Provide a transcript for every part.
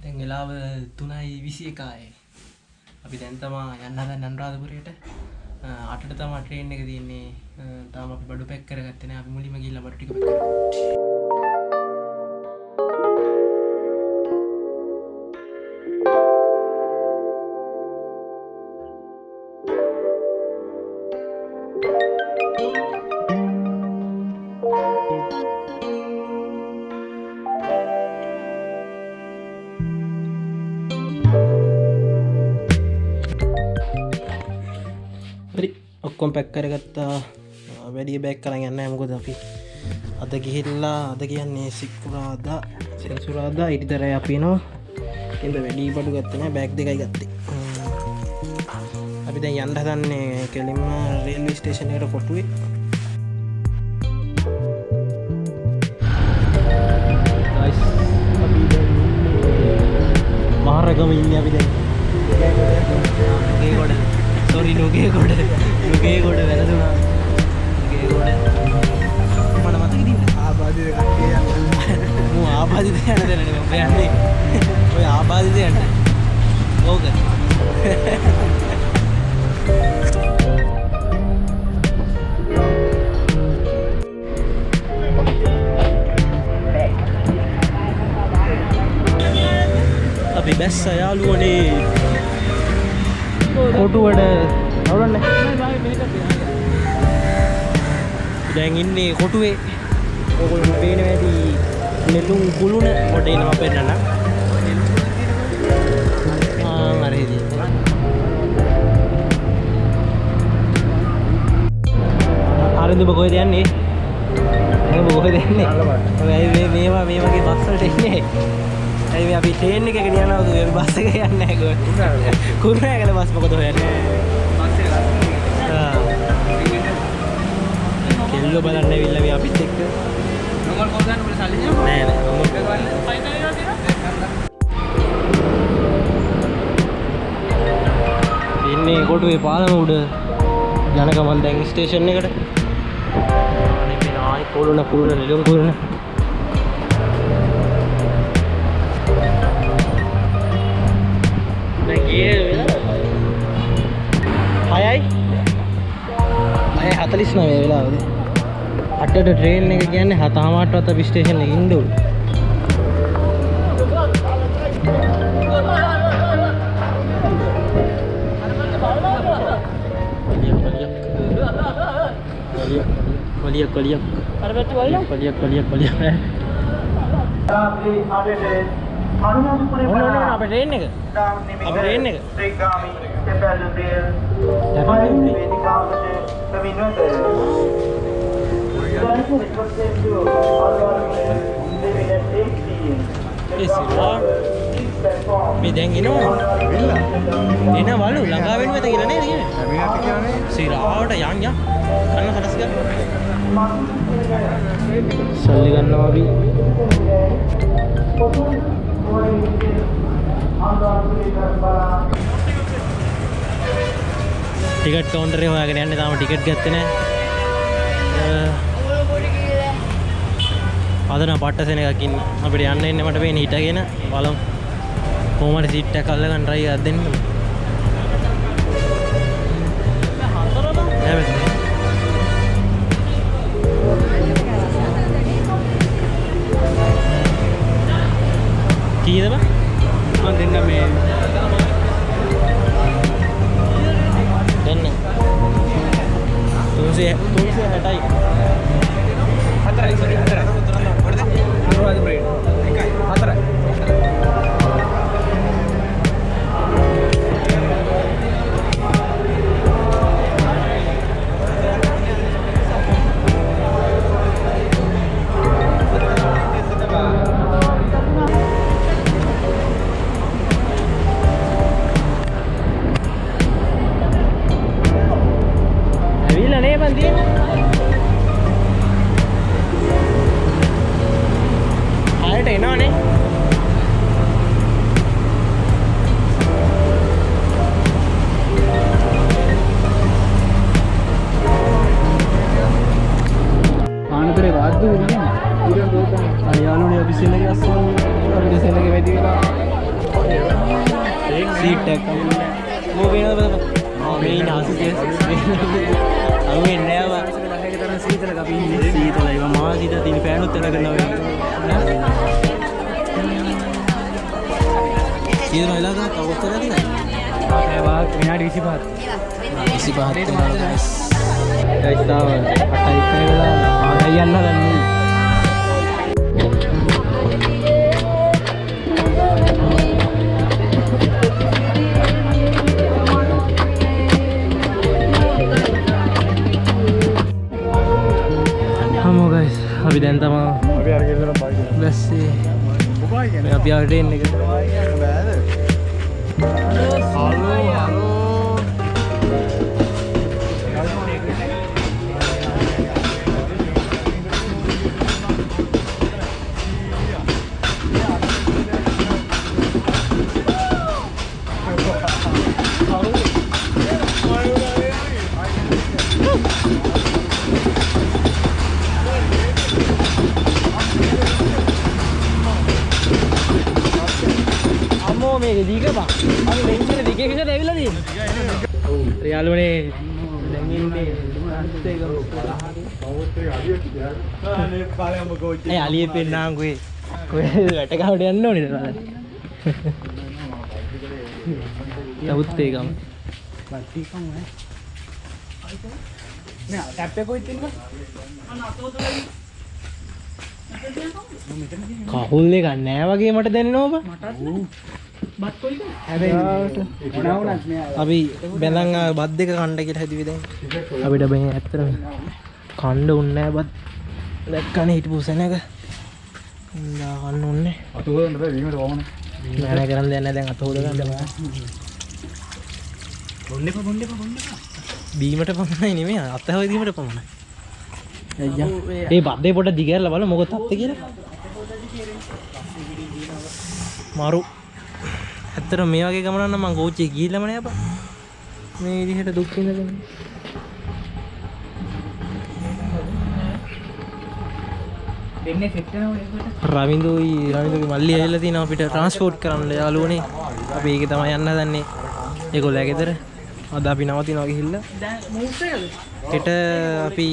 දැන් වෙලාව 3:21යි. අපි දැන් තමයි යන්න හදන්නේ අනුරාධපුරයට. 8ට තමයි ට්‍රේන් එක තියෙන්නේ. තාම අපි බඩු පැක් කරගත්තේ නැහැ. අපි මුලින්ම ගිහිල්ලා බඩු ටික පැක් කරමු. ඔක්කොම පැක් කරගත්තා. වැඩි බෑග් කරන් යන්නේ නැහැ මොකද අපි අද ගිහිල්ලා අද කියන්නේ සිකුරාදා සෙන්සුරාදා ඊටතරයි අපි එනවා. ඉතින් වැඩි බඩු ගත්තේ නැහැ බෑග් දෙකයි ගත්තේ. අපි දැන් යන්න හදන්නේ කෙලින්ම රේල්වේ ස්ටේෂන් එකට කොටුවේ. ගයිස් අපි දැන් මහරගම ඉන්නේ අපි දැන්. නුගේගොඩ සෝරි නුගේගොඩ වැරදුනා. නුගේගොඩ මට මතක ඉතින් ආබාධිත කට්ටිය යන්නේ. මෝ ආබාධිත යන දේ නෙමෙයි මම යන්නේ. ඔය ආබාධිත යන්නේ. ඕක. අපි බැස්ස යාළුවනේ. කොටුවඩ අවුලන්නේ. දැන් ඉන්නේ කොටුවේ. ඔයගොල්ලෝ පේනවා ඇති නෙළුම් කුළුණ කොට එනවා පෙන්නන්න. හරිද? හරිද ඔබ කොහෙද යන්නේ? ඔබ කොහෙද යන්නේ? ඔය මේවා මේ වගේ බස් වලට එන්නේ. ඇයි මේ අපි ට්‍රේන් එකක යනවද ඔය බස් එක යන්නේ නැහැ කොහෙද? කුරුණෑගල බස් මොකද හොයන්නේ? බස් එක කෙල්ලෝ බලන්න ඇවිල්ලා මේ අපිත් එක්ක. මොකල් කොහොමද ගන්න උඹලා සල්ලි දෙනවා? නෑ නෑ. මොකද වල්ලේ ෆයින් එකක් තියෙනවා? ඉන්නේ කොටුවේ පාලම උඩ යන ගමන් දැන් ස්ටේෂන් එකට. අනේ මේ ආයි කුරුණ නෙළුම් කුරුණ. අය 49 වෙලාවද 8ට ට්‍රේන් එක කියන්නේ 7:00ට අපි ස්ටේෂන් එකේ ඉන්න ඕනේ. කොලියක් අර පැත්තේ කොලියක් අනුරාධපුරේ බලන්න අපේ ට්‍රේන් එක. අපේ ට්‍රේන් එක. ශ්‍රීගාමි දෙපැළු රේල් වේදිකාවට ප්‍රවිණත. මේ දැන් එනවා. එනවලු ළඟා වෙන්න මෙතන කියලා නේද කියන්නේ? අභිනාත කියන්නේ. සිරාවට යන් කන්න හරස් ගන්න. සල්ලි ගන්නවා අපි. ටිකට් කවුන්ටරේ හොයාගෙන යන්නේ තාම ටිකට් ගත්තේ නැහැ. අද නම් පට්ට සෙන එකක් ඉන්නේ. අපිට යන්න ඉන්නේ මට වෙන්නේ හිටගෙන බලමු. කොහොමද සීට් එක අල්ල ගන්න try එකක් දෙන්න. කීයද බං? මම දෙන්න මේ දෙන්න 360යි. හතරයි සෝරි හතරයි. අනුරාධපුරේ එකයි හතරයි. සීට් එකක් මෝ වෙනවද මේ නාසිකේ අව එන්නේ ආවා තරම් සීතලක අපි ඉන්නේ සීතලයි මම සීතල තියෙන ෆෑන් උත් එලගනවා කීයන වෙලාවද කවුරුත් එලගන්නේ ආවා විනාඩි 25 වෙනවා ගයිස් ගයිස් තාම 8යි වෙලා ආයෙ යන්න හදන්නේ අපි දැන් තමා අපි අර ගෙදර බයික් බැස්සේ මොකයි කියන්නේ අපි ආව ට්‍රේන් එක බෑද හලෝ මේක දීක බා අපි වෙන්චර දිගේ විතර ඇවිල්ලා තියෙනවා ඔව් යාළුවනේ දැන් ඉන්නේ අන්ත එක බවුත් එක අලියට නේ කාලයම ගෝච්චි ඒ අලියේ පෙන්නාන් කොයි වැටකවට යන්න ඕනේද බලන්න තවුත් ඒකම වට්ටිකම නෑ ටැප් එක කොහෙද තියෙන්නේ අන්න අතෝතලයි කහුල් එක නෑ වගේ මට දැනෙනවා බා බත් කොයිද හැබැයි මොනවුනත් නෑ අපි බැලන් බත් දෙක කන්න කියලා හැදුවේ දැන් අපිට බෑ ඇත්තටම කන්න උන්නේ නෑ බත් දැක්කනේ හිටපු සෙනඟ ඉඳා කන්න උන්නේ අත හොදන්න බෑ වීමට වමන නෑ කරන් දෙයක් නෑ දැන් අත හොද ගන්න බෑ බොන්න එපා බීමට පමණයි නෙමෙයි අත හොදීමට පමණයි අයියා ඒ බද්දේ පොඩ දිගහැරලා බලන්න මොකද තත්ත්වය කියලා මාරු ඇත්තට මේ වගේ ගමනක් නම් මම කෝච්චියේ ගිහිල්ලාම නෑ අපා මේ විදිහට දුක් විඳගෙන දෙන්නේ සෙට් වෙනවද රවින්දුගේ මල්ලි ඇවිල්ලා තිනවා අපිට ට්‍රාන්ස්පෝර්ට් කරන්න යාළුවනේ අපි ඒක තමයි යන්න හදන්නේ ඒගොල්ලෝ ගෙදර අද අපි නවතිනවා ගිහිල්ලා දැන් මූව් එකද හෙට අපි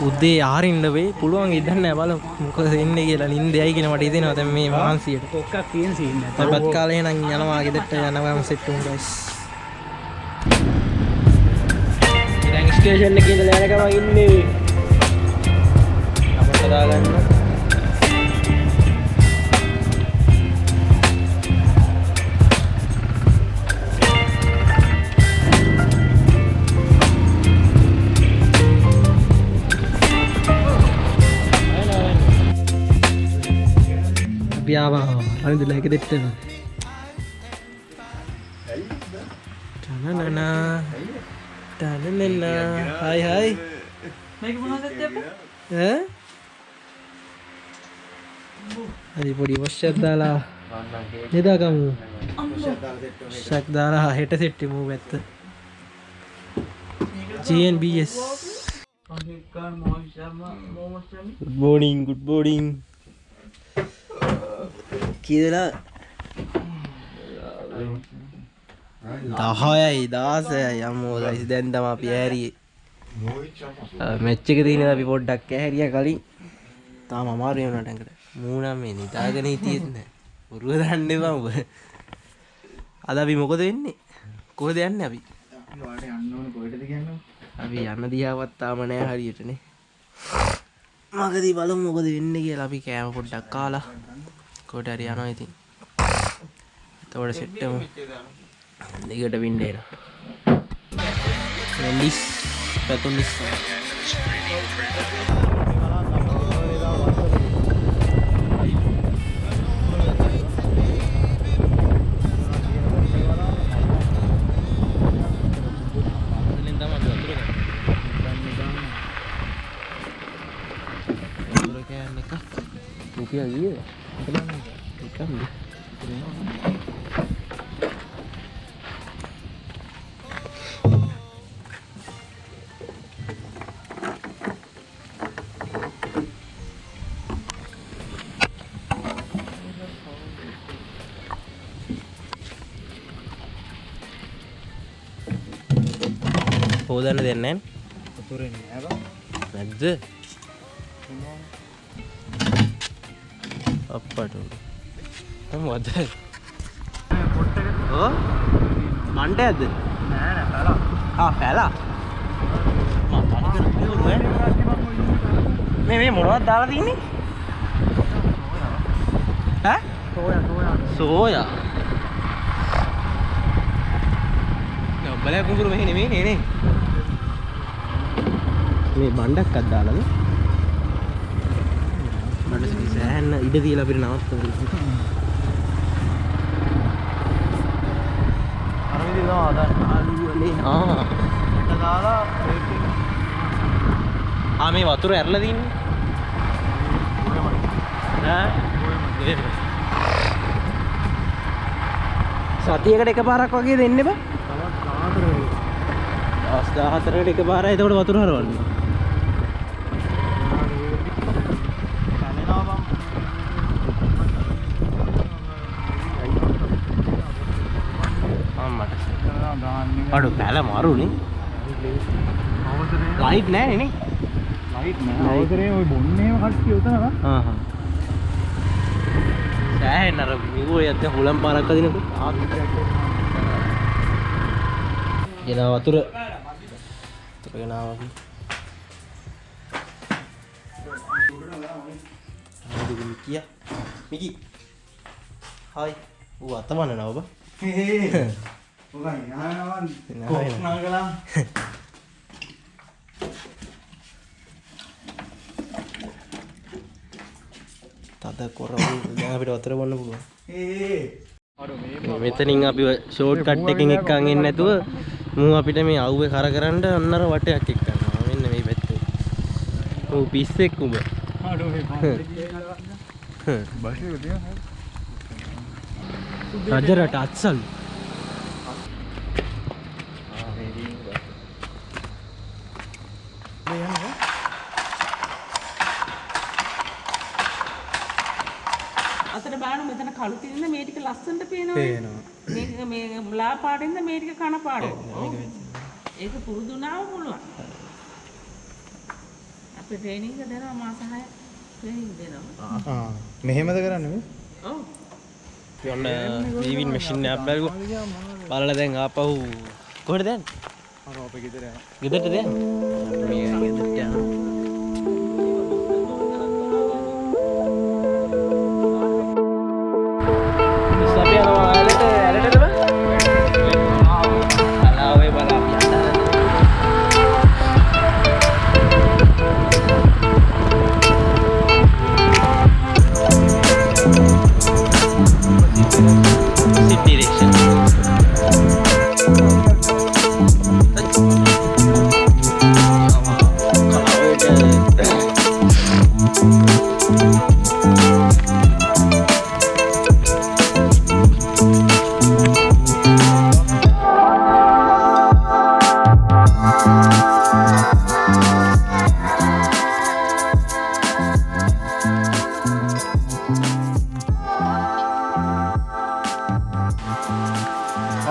උදේ ආරින්න වෙයි පුළුවන් ඉඳන්න නෑ බලමු මොකද එන්නේ කියලා නින්දයයි කියන මට හිතෙනවා දැන් මේ මාන්සියට කොක්කක් තියෙන සීන් නැත්නම් බත් කාලේ නම් යනවා ගෙදරට යනවා සෙට් වුන් ගයිස් දැන් ස්ටේෂන් එකේ ඉඳලා යනකම ඉන්නේ අපට දාගන්න පියාවා අනිදුලා එක දෙට්ට තනනන තනනන හයි හයි මේක මොනවද අප්පා හරි පොඩි වොෂ්යක් දාලා නෙදාගමු වොෂ්යක් දාලා හෙට සෙට් වෙමු පැත්ත GNBS good morning කියලා 10යි 16යි අම්මෝ ගයිස් දැන් තමයි අපි ඇහැරියේ මැච් එක තියෙනවා අපි පොඩ්ඩක් ඇහැරියා කලින් තාම අමාරු වෙනවට ඇඟට මූණම් මේ නිදාගෙන හිටියෙත් නෑ උරුව දාන්න එපා ඔබ අද අපි මොකද වෙන්නේ කොහෙද යන්නේ අපි වාට යන්න ඕනේ කොහෙටද කියන්නේ අපි යන්න දිහාවත් තාම නෑ හරියටනේ මගදී බලමු මොකද වෙන්නේ කියලා අපි කෑම පොඩ්ඩක් කාලා කොට හරි යනවා ඉතින් එතකොට සෙට් වෙමු දිගට වින්ඩේ නා ලිස් පැතුම් ලිස් rupiah iya ikan deh හොදන්න දෙන්නේ නැහැ. වතුරේ නෑ බං. නැද්ද? අප්පට. මොකද? පොට් එක. ඔව්. මණ්ඩයක්ද? නෑ නෑ පැලා. පැලා. මේ මොනවද දාලා තින්නේ? ඈ? සෝයා. බලයක් කුඹුරු මෙහි නෙමෙයි නේ. මේ බණ්ඩක්ක් අද්දාලාද? බණ්ඩ සෑහෙන්න ඉඩ තියලා අපිට නවත්තන්න. අර විදිහ තමයි ආලුවනේ. ඊට දාලා මේ වතුර ඇරලා තින්නේ. ඈ? සතියකට එකපාරක් වගේ දෙන්න බෑ. දවස් 14කට එකපාරයි එතකොට වතුර හරවන්නේ. අඩු පැල මාරුනේ. ලයිට් නැහැ නේ. ලයිට් නෑ. අවතරේ ඔය බොන්නේම කට්ටිය උතනවා. සෑහෙන්න අර මිගුවේ යද්ද හුලම් පාරක් අදිනකොට ගෙන වතුර ගෙන ආවා. මිකියා මිකි හායි ඌ අතමන්න නව බා ඔකයි නානවන් කොක් නාගලා තද කොරවල් දැන් අපිට වතුර බොන්න පුළුවන්. මෙතනින් අපි ෂෝට් කට් එකකින් එක්කන් එන්නේ නැතුව මූ අපිට මේ අවුවේ කර කරන්න අන්නර වටයක් එක්කනවා. මෙන්න මේ පැත්තේ. ඌ පිස්සෙක් උඹ. අඩෝ මේ බස් එක දිහා රජරට අත්සල්. අතට බලන්න මෙතන කළු තියෙන මේ ටික ලස්සනට පේනවා. මේක මේ ලා පාටින්ද මේ ටික කන පාට. ඒක පුරුදු වුණාම පුළුවන්. අපි ට්‍රේනින්ග් දෙනවා මාස 6ක් ට්‍රේනින්ග් දෙනවා. මෙහෙමද කරන්නේ මේ? ඔව්. යන්න වීවින් මැෂින් එකක් බැලුවා. බලලා දැන් ආපහු කොහෙද දැන්? අර අපේ ගෙදර යනවා. ගෙදරට දැන්? මේ ගෙදරට යනවා.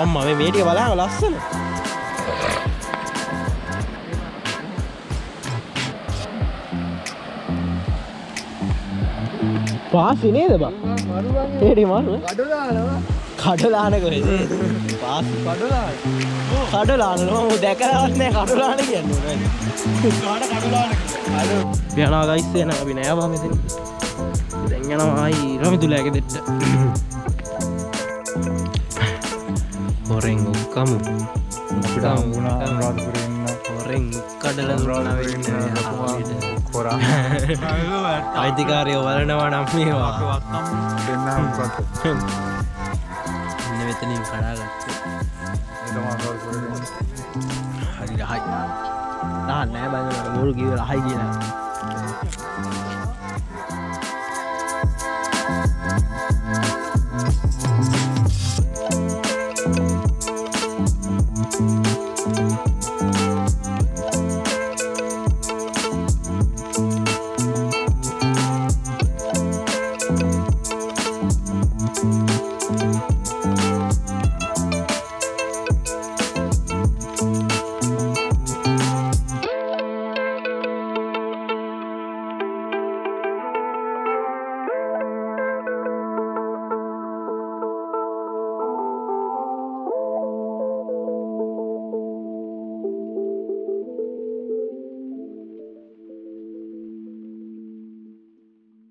අම්මා මේ ටික බලන්න ලස්සන. පාසි නේද බං? ඒටි මාරු කඩලානවා. කඩලාන කොහෙද? පාසි කඩලාන. කඩලාන මම දැකලාවත් නෑ කඩලාන කියන්නේ නේද? කාට කඩලාන කියන්නේ? යනවා ගයිස් එන අපි නෑවා මෙතන. දැන් යනවා ආයි රමිතුලයාගේ දෙට්ට. හොරෙන් උක්කමු. අපිට හම්බුණා අනුරාධපුරේ ඉන්න හොරෙන් කඩලා දුන්නා වෙන්නේ කොරා. අයිතිකාරයෝ වලනවා නම් මේවා. දෙන්නම් කොට. ඉන්න මෙතනින් කඩාගත්තා. ඒක මම අනුරාධපුරේ. හරි රහයි. නෑ බං මුරු කිව්ව රහයි කියලා.